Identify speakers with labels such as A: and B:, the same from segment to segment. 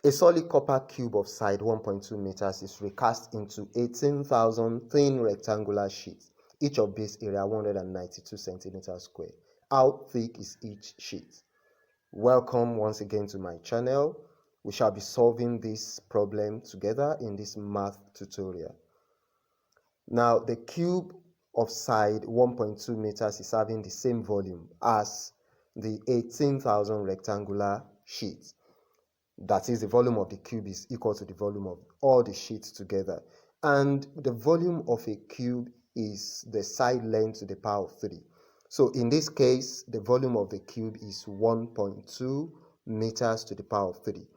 A: A solid copper cube of side 1.2 meters is recast into 18,000 thin rectangular sheets, each of base area 192 centimeters square. How thick is each sheet? Welcome once again to my channel. We shall be solving this problem together in this math tutorial. Now, the cube of side 1.2 meters is having the same volume as the 18,000 rectangular sheets. That is, the volume of the cube is equal to the volume of all the sheets together. And the volume of a cube is the side length to the power of 3. So in this case, the volume of the cube is 1.2 meters to the power of 3.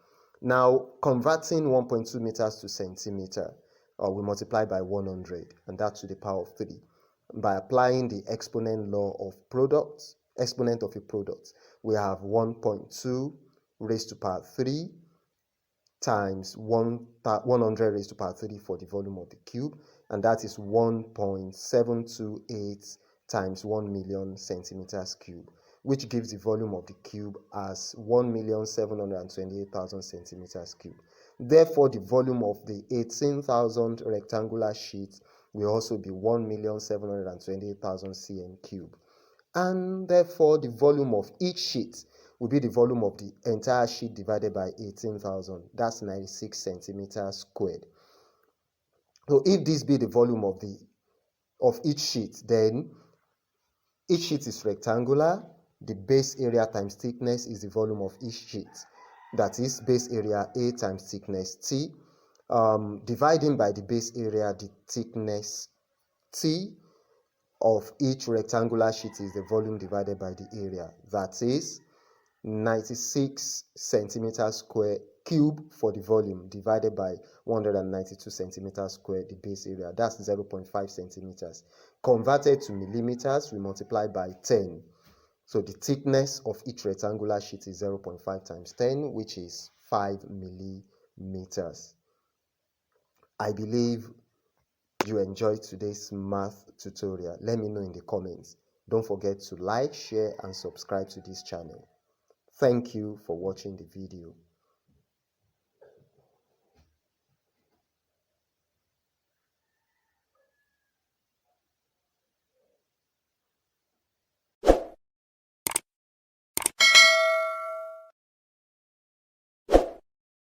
A: Now, converting 1.2 meters to centimeter, we multiply by 100, and that to the power of 3. By applying the exponent law of products, exponent of a product, we have 1.2 raised to power 3 times 100 raised to power 3 for the volume of the cube, and that is 1.728 times 1 million centimeters cube, which gives the volume of the cube as 1,728,000 centimeters cube. Therefore, the volume of the 18,000 rectangular sheets will also be 1,728,000 cm cube. And therefore, the volume of each sheet will be the volume of the entire sheet divided by 18,000. That's 96 centimeters squared. So if this be the volume of each sheet, then each sheet is rectangular. The base area times thickness is the volume of each sheet. That is base area A times thickness T. Dividing by the base area, the thickness T of each rectangular sheet is the volume divided by the area. That is 96 centimeters square cube for the volume divided by 192 centimeters square, the base area. That's 0.5 centimeters. Converted to millimeters, we multiply by 10. So the thickness of each rectangular sheet is 0.5 times 10, which is 5 millimeters. I believe you enjoyed today's math tutorial. Let me know in the comments. Don't forget to like, share, and subscribe to this channel. Thank you for watching the video.